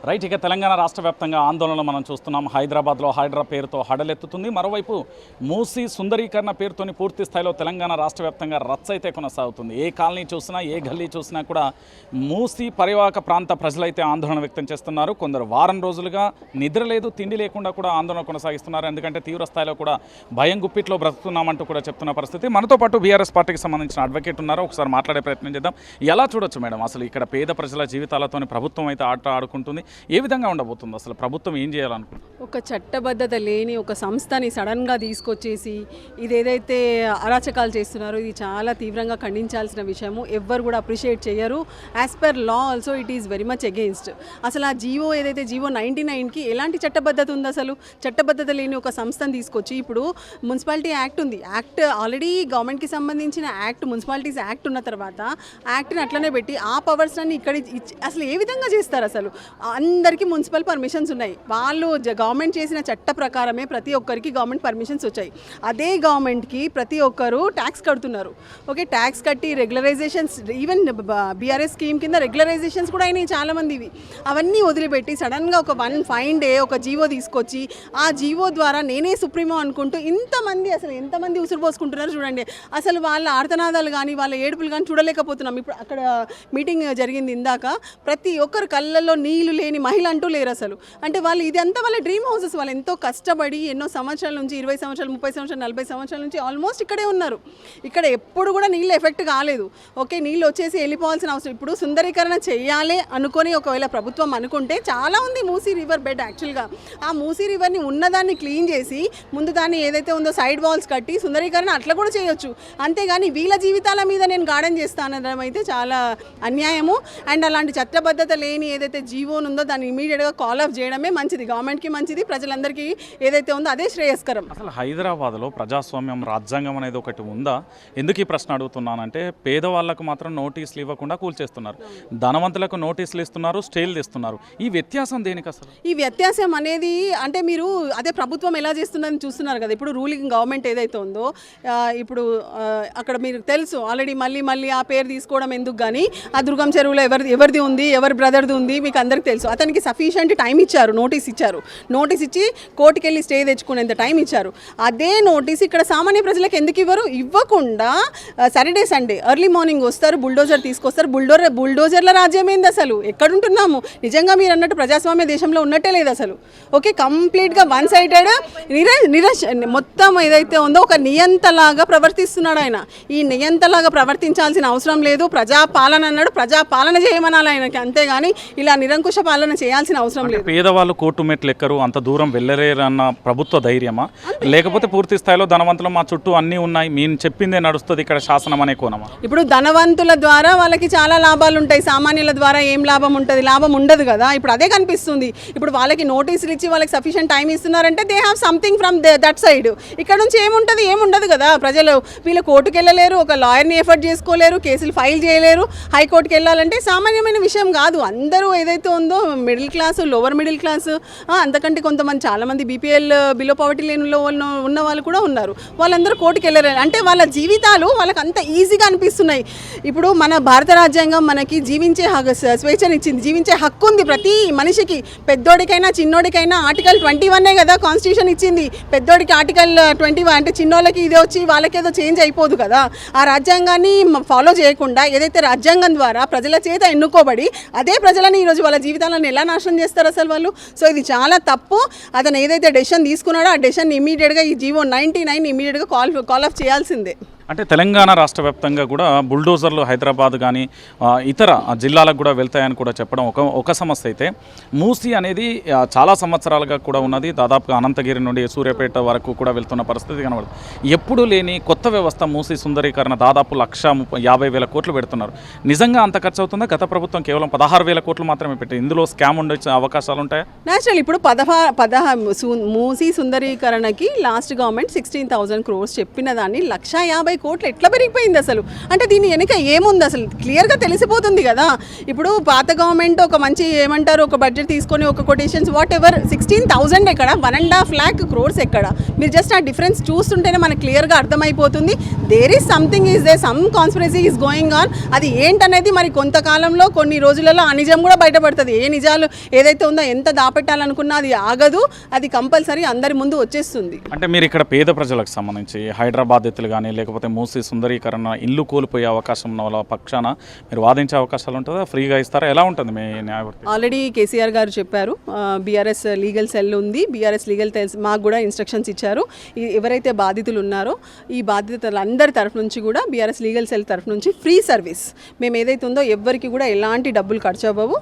Right. ఇక తెలంగాణ రాష్ట్ర వ్యాప్తంగా ఆందోళనలు మనం చూస్తున్నాం. హైదరాబాద్లో హైడ్రా పేరుతో హడలెత్తుతుంది. మరోవైపు మూసీ సుందరీకరణ పేరుతోని పూర్తి స్థాయిలో తెలంగాణ రాష్ట్ర వ్యాప్తంగా రచ్చ అయితే కొనసాగుతుంది. ఏ కాలనీ చూసినా, ఏ గల్లీ చూసినా కూడా మూసీ పరివాహక ప్రాంత ప్రజలైతే ఆందోళన వ్యక్తం చేస్తున్నారు. కొందరు వారం రోజులుగా నిద్ర లేదు, తిండి లేకుండా కూడా ఆందోళన కొనసాగిస్తున్నారు. ఎందుకంటే తీవ్ర స్థాయిలో కూడా భయం గుప్పిట్లో బ్రతుకుతున్నామంటూ కూడా చెప్తున్న పరిస్థితి. మనతో పాటు బీఆర్ఎస్ పార్టీకి సంబంధించిన అడ్వకేట్ ఉన్నారు. ఒకసారి మాట్లాడే ప్రయత్నం చేద్దాం. ఎలా చూడొచ్చు మేడం, అసలు ఇక్కడ పేద ప్రజల జీవితాలతోని ప్రభుత్వం అయితే ఆట ఆడుకుంటుంది. ఏ విధంగా ఉండబోతుంది? అసలు ప్రభుత్వం ఏం చేయాలనుకుంటుంది? ఒక చట్టబద్ధత లేని ఒక సంస్థని సడన్గా తీసుకొచ్చేసి ఇదేదైతే అరాచకాలు చేస్తున్నారో ఇది చాలా తీవ్రంగా ఖండించాల్సిన విషయము. ఎవ్వరు కూడా అప్రిషియేట్ చేయరు. As per law also it is very much against. అసలు ఆ జీవో ఏదైతే జీవో 99కి ఎలాంటి చట్టబద్ధత ఉంది? అసలు చట్టబద్ధత లేని ఒక సంస్థను తీసుకొచ్చి ఇప్పుడు మున్సిపాలిటీ యాక్ట్ ఉంది. యాక్ట్ ఆల్రెడీ గవర్నమెంట్కి సంబంధించిన యాక్ట్, మున్సిపాలిటీస్ యాక్ట్ ఉన్న తర్వాత యాక్ట్ని అట్లనే పెట్టి ఆ పవర్స్ అన్ని ఇక్కడ అసలు ఏ విధంగా చేస్తారు? అసలు అందరికీ మున్సిపల్ పర్మిషన్స్ ఉన్నాయి. వాళ్ళు గవర్నమెంట్ చేసిన చట్ట ప్రకారమే ప్రతి ఒక్కరికి గవర్నమెంట్ పర్మిషన్స్ వచ్చాయి. అదే గవర్నమెంట్కి ప్రతి ఒక్కరు ట్యాక్స్ కడుతున్నారు. ఓకే, ట్యాక్స్ కట్టి రెగ్యులరైజేషన్స్, ఈవెన్ బీఆర్ఎస్ స్కీమ్ కింద రెగ్యులరైజేషన్స్ కూడా అయినాయి చాలామందివి. అవన్నీ వదిలిపెట్టి సడన్గా ఒక ఫైన్ డే ఒక జీవో తీసుకొచ్చి ఆ జీవో ద్వారా నేనే సుప్రీమో అనుకుంటూ ఇంతమంది, అసలు ఎంతమంది ఉసురు పోసుకుంటున్నారు చూడండి. అసలు వాళ్ళ ఆర్తనాదాలు కానీ వాళ్ళ ఏడుపులు కానీ చూడలేకపోతున్నాం. ఇప్పుడు అక్కడ మీటింగ్ జరిగింది ఇందాక, ప్రతి ఒక్కరు కళ్ళల్లో నీళ్లు లేని మహిళ అంటూ లేరు అసలు. అంటే వాళ్ళు ఇదంతా వాళ్ళ డ్రీమ్ హౌసెస్. వాళ్ళు ఎంతో కష్టపడి ఎన్నో సంవత్సరాల నుంచి 20 సంవత్సరాలు, 30 సంవత్సరాలు, 40 సంవత్సరాల నుంచి ఆల్మోస్ట్ ఇక్కడే ఉన్నారు. ఇక్కడ ఎప్పుడు కూడా నీళ్ళు ఎఫెక్ట్ కాలేదు. ఓకే, నీళ్ళు వచ్చేసి వెళ్ళిపోవాల్సిన అవసరం. ఇప్పుడు సుందరీకరణ చేయాలి అనుకొని ఒకవేళ ప్రభుత్వం అనుకుంటే చాలా ఉంది మూసీ రివర్ బెడ్. యాక్చువల్గా ఆ మూసీ రివర్ని ఉన్నదాన్ని క్లీన్ చేసి ముందు దాన్ని ఏదైతే ఉందో సైడ్ వాల్స్ కట్టి సుందరీకరణ అట్లా కూడా చేయొచ్చు. అంతేగాని వీళ్ళ జీవితాల మీద నేను గార్డెన్ చేస్తానడం అయితే చాలా అన్యాయము. అండ్ అలాంటి చట్టబద్ధత లేని ఏదైతే జీవో ఉందో దాన్ని ఇమీడియట్గా కాల్ ఆఫ్ చేయడమే మంచిది. గవర్నమెంట్కి మంచిది, ప్రజలందరికీ ఏదైతే ఉందో అదే శ్రేయస్కరం. అసలు హైదరాబాద్లో ప్రజాస్వామ్యం, రాజ్యాంగం అనేది ఒకటి ఉందా? ఎందుకు ఈ ప్రశ్న అడుగుతున్నానంటే, పేదవాళ్ళకు మాత్రం నోటీసులు ఇవ్వకుండా కూల్చేస్తున్నారు, ధనవంతులకు నోటీసులు ఇస్తున్నారు, స్టేలు తెస్తున్నారు. ఈ వ్యత్యాసం దేనికి అసలు? ఈ వ్యత్యాసం అనేది అంటే మీరు అదే ప్రభుత్వం ఎలా చేస్తుందని చూస్తున్నారు కదా. ఇప్పుడు రూలింగ్ గవర్నమెంట్ ఏదైతే ఉందో ఇప్పుడు అక్కడ మీరు తెలుసు ఆల్రెడీ మళ్ళీ ఆ పేరు తీసుకోవడం ఎందుకు, కానీ ఆ దుర్గం చెరువులో ఎవరిది ఉంది, ఎవరి బ్రదర్ది ఉంది మీకు అందరికీ తెలుసు. అతనికి సఫిషియంట్ టైం ఇచ్చారు, నోటీస్ ఇచ్చి కోర్టుకి వెళ్ళి స్టే తెచ్చుకునేంత టైం ఇచ్చారు. అదే నోటీస్ ఇక్కడ సామాన్య ప్రజలకు ఎందుకు ఇవ్వరు? ఇవ్వకుండా సాటర్డే సండే ఎర్లీ మార్నింగ్ వస్తారు, బుల్డోజర్ తీసుకొస్తారు. బుల్డోజర్ల రాజ్యం ఏంది అసలు? ఎక్కడుంటున్నాము? నిజంగా మీరు అన్నట్టు ప్రజాస్వామ్య దేశంలో ఉన్నట్టే లేదు అసలు. ఓకే, కంప్లీట్గా వన్ సైడెడ్ మొత్తం ఏదైతే ఉందో ఒక నియంతలాగా ప్రవర్తిస్తున్నాడు ఆయన. ఈ నియంతలాగా ప్రవర్తించాల్సిన అవసరం లేదు. ప్రజాపాలన అన్నాడు, ప్రజాపాలన చేయమనాలి ఆయనకి, అంతేగాని ఇలా నిరంకుశ పాలన చేయాల్సిన అవసరం లేదు. పేదవాళ్ళు కోర్టు మెట్లు ఎక్కరు, అంత దూరం వెళ్ళలేరన్న ప్రభుత్వ ధైర్యమా, లేకపోతే పూర్తి స్థాయిలో ధనవంతులు మా చుట్టూ అన్నీ ఉన్నాయి, మేము చెప్పిందే నడుస్తుంది ఇక్కడ శాసనం అనే కోణమా? ఇప్పుడు ధనవంతుల ద్వారా వాళ్ళకి చాలా లాభాలు ఉంటాయి, సామాన్యుల ద్వారా ఏం లాభం ఉంటుంది? లాభం ఉండదు కదా. ఇప్పుడు అదే కనిపిస్తుంది. ఇప్పుడు వాళ్ళకి నోటీసులు ఇచ్చి వాళ్ళకి సఫిషియంట్ టైం ఇస్తున్నారంటే they have something from that side. ఇక్కడ నుంచి ఏముంటుంది? ఏముండదు కదా. ప్రజలు వీళ్ళు కోర్టుకు వెళ్ళలేరు, ఒక లాయర్ని ఎఫర్ట్ చేసుకోలేరు, కేసులు ఫైల్ చేయలేరు. హైకోర్టుకి వెళ్ళాలంటే సామాన్యమైన విషయం కాదు. అందరూ ఏదైతే ఉందో middle class, lower middle class, అంతకంటే కొంతమంది చాలామంది బీపీఎల్ బిలో పవర్టీ లేనిలో ఉన్న వాళ్ళు కూడా ఉన్నారు. వాళ్ళందరూ కోర్టుకు వెళ్ళలేరు. అంటే వాళ్ళ జీవితాలు వాళ్ళకి అంత ఈజీగా అనిపిస్తున్నాయి. ఇప్పుడు మన భారత రాజ్యాంగం మనకి జీవించే స్వేచ్ఛనిచ్చింది, జీవించే హక్కు ఉంది ప్రతి మనిషికి. పెద్దోడికైనా చిన్నోడికైనా ఆర్టికల్ 21 కదా కాన్స్టిట్యూషన్ ఇచ్చింది. పెద్దోడికి ఆర్టికల్ 21 అంటే చిన్నోళ్ళకి ఇదే వచ్చి వాళ్ళకేదో చేంజ్ అయిపోదు కదా. ఆ రాజ్యాంగాన్ని ఫాలో చేయకుండా ఏదైతే రాజ్యాంగం ద్వారా ప్రజల చేత ఎన్నుకోబడి అదే ప్రజలని ఈరోజు వాళ్ళ జీవితాలను ఎలా నాశనం చేస్తారు అసలు వాళ్ళు? సో ఇది చాలా తప్పు. అతను ఏదైతే డెసిషన్ తీసుకున్నాడో ఆ డెసిషన్ ఇమీడియట్గా ఈ జీవో 99 ఇమీడియట్గా కాల్ ఆఫ్ చేయాల్సిందే. అంటే తెలంగాణ రాష్ట్ర వ్యాప్తంగా కూడా బుల్డోజర్లు హైదరాబాద్ కానీ ఇతర జిల్లాలకు కూడా వెళ్తాయని కూడా చెప్పడం ఒక సమస్య అయితే, మూసీ అనేది చాలా సంవత్సరాలుగా కూడా ఉన్నది. దాదాపుగా అనంతగిరి నుండి సూర్యాపేట వరకు కూడా వెళ్తున్న పరిస్థితి కనబడుతుంది. ఎప్పుడు లేని కొత్త వ్యవస్థ మూసీ సుందరీకరణ దాదాపు 1,50,000 కోట్లు పెడుతున్నారు. నిజంగా అంత ఖర్చు అవుతుందా? గత ప్రభుత్వం కేవలం 16,000 కోట్లు మాత్రమే పెట్టింది. ఇందులో స్కామ్ ఉండే అవకాశాలు ఉంటాయా? నేచురల్ ఇప్పుడు మూసీ సుందరీకరణకి లాస్ట్ గవర్నమెంట్ 16,000 crores చెప్పిన దాన్ని 1,50,000 కోట్లు ఎట్లా పెరిగిపోయింది అసలు? అంటే దీని వెనుక ఏముంది అసలు క్లియర్గా తెలిసిపోతుంది కదా. ఇప్పుడు పాత గవర్నమెంట్ ఒక మంచి ఏమంటారు ఒక బడ్జెట్ తీసుకొని ఒక కొటేషన్స్ వాట్ ఎవర్ 16,000 ఎక్కడ 1.5 lakh crores ఎక్కడ, మీరు జస్ట్ ఆ డిఫరెన్స్ చూస్తుంటేనే మనకు క్లియర్గా అర్థమైపోతుంది. There is something is there some conspiracy is going on. అది ఏంటనేది మరి కొంతకాలంలో కొన్ని రోజులలో ఆ నిజం కూడా బయటపడుతుంది. ఏ నిజాలు ఏదైతే ఉందో ఎంత దాపెట్టాలనుకున్నా అది ఆగదు, అది కంపల్సరీ అందరి ముందు వచ్చేస్తుంది. అంటే మీరు ఇక్కడ పేద ప్రజలకు సంబంధించి హైదరాబాదితులు కానీ లేకపోతే మూసీ సుందరీకరణ ఇల్లు కోల్పోయే అవకాశం ఉన్న వాళ్ళ పక్షాన మీరు వాదించే అవకాశాలు ఉంటుందా? ఫ్రీగా ఇస్తారా? ఎలా ఉంటుంది మీ న్యాయవర్తి? ఆల్రెడీ కేసీఆర్ గారు చెప్పారు, బీఆర్ఎస్ లీగల్ సెల్ ఉంది, బీఆర్ఎస్ లీగల్ సెల్ మాకు కూడా ఇన్స్ట్రక్షన్స్ ఇచ్చారు. ఎవరైతే బాధితులు ఉన్నారో ఈ బాధితులందరి తరఫు నుంచి కూడా బీఆర్ఎస్ లీగల్ సెల్ తరఫు నుంచి ఫ్రీ సర్వీస్ మేము ఏదైతే ఉందో ఎవ్వరికి కూడా ఎలాంటి డబ్బులు ఖర్చు అవ్వవు.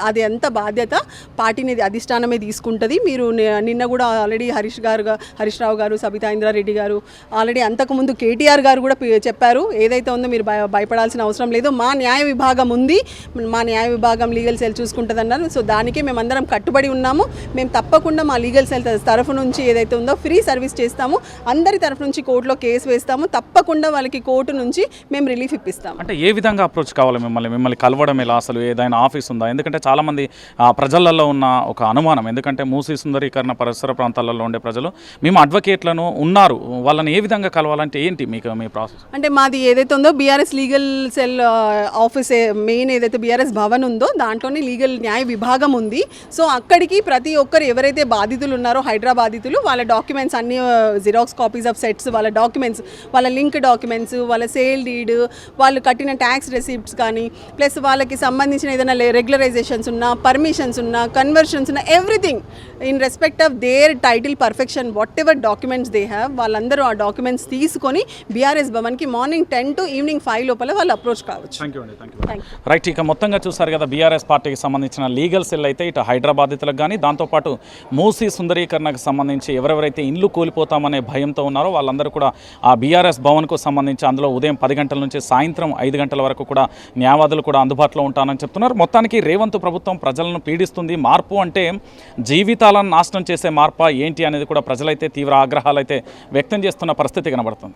అది అంత బాధ్యత పార్టీని అధిష్టానమే తీసుకుంటుంది. మీరు నిన్న కూడా ఆల్రెడీ హరీష్ రావు గారు, సబితా ఇంద్రారెడ్డి గారు, ఆల్రెడీ అంతకుముందు కేటీఆర్ గారు కూడా చెప్పారు ఏదైతే ఉందో మీరు భయపడాల్సిన అవసరం లేదు, మా న్యాయ విభాగం ఉంది, మా న్యాయ విభాగం లీగల్ సెల్ చూసుకుంటుంది అన్నారు. సో దానికి మేమందరం కట్టుబడి ఉన్నాము. మేము తప్పకుండా మా లీగల్ సెల్ తరఫు నుంచి ఏదైతే ఉందో ఫ్రీ సర్వీస్ చేస్తాము. అందరి తరఫు నుంచి కోర్టులో కేసు వేస్తాము. తప్పకుండా వాళ్ళకి కోర్టు నుంచి మేము రిలీఫ్ ఇప్పిస్తాము. అంటే ఏ విధంగా అప్రోచ్ కావాలి మిమ్మల్ని కలవడం ఎలా? అసలు ఏదైనా ఆఫీస్ ఉందా? ఎందుకంటే చాలామంది ప్రజలలో ఉన్న ఒక అనుమానం, ఎందుకంటే మూసీ సుందరీకరణ పరిసర ప్రాంతాలలో ఉండే ప్రజలు మేము అడ్వకేట్లను ఉన్నారు, వాళ్ళని ఏ విధంగా కలవాలంటే ఏంటి మీకు మీ ప్రాసెస్? అంటే మాది ఏదైతే ఉందో BRS legal cell office main ఏదైతే బీఆర్ఎస్ భవన్ ఉందో దాంట్లోనే లీగల్ న్యాయ విభాగం ఉంది. సో అక్కడికి ప్రతి ఒక్కరు ఎవరైతే బాధితులు ఉన్నారో హైదరాబాదితులు వాళ్ళ డాక్యుమెంట్స్ అన్ని జిరాక్స్ కాపీస్ ఆఫ్ సెట్స్, వాళ్ళ డాక్యుమెంట్స్, వాళ్ళ లింక్ డాక్యుమెంట్స్, వాళ్ళ సేల్ డీడ్, వాళ్ళు కట్టిన ట్యాక్స్ రెసిప్ట్స్ కానీ ప్లస్ వాళ్ళకి సంబంధించిన ఏదైనా రెగ్యులరైజేషన్స్ ఉన్నా, పర్మిషన్స్ ఉన్నా, కన్వర్షన్స్ ఉన్నా, everything in respect of their title perfection what ever documents they have, వాళ్ళందరూ ఆ డాక్యుమెంట్స్ తీసుకొని బీఆర్ఎస్ భవన్కి మార్నింగ్ 10 to ఈవినింగ్ 5 లోపల వాళ్ళు అప్రోచ్ కావచ్చు. రైట్, ఇక మొత్తంగా చూసారు కదా బీఆర్ఎస్ పార్టీకి సంబంధించిన లీగల్ సెల్ అయితే ఇటు హైదరాబాదితులకు కానీ దాంతోపాటు మూసీ సుందరీకరణకు సంబంధించి ఎవరెవరైతే ఇండ్లు కోల్పోతామనే భయంతో ఉన్నారో వాళ్ళందరూ కూడా ఆ బీఆర్ఎస్ భవన్కు సంబంధించి అందులో ఉదయం 10 గంటల నుంచి సాయంత్రం 5 గంటల వరకు కూడా న్యాయవాదులు కూడా అందుబాటులో ఉంటానని చెప్తున్నారు. మొత్తానికి రేవంత్ ప్రభుత్వం ప్రజలను పీడిస్తుంది. మార్పు అంటే జీవితాలను నాశనం చేసే మార్పా ఏంటి అనేది కూడా ప్రజలైతే తీవ్ర ఆగ్రహాలు అయితే వ్యక్తం చేస్తున్న పరిస్థితి కనబడుతుంది.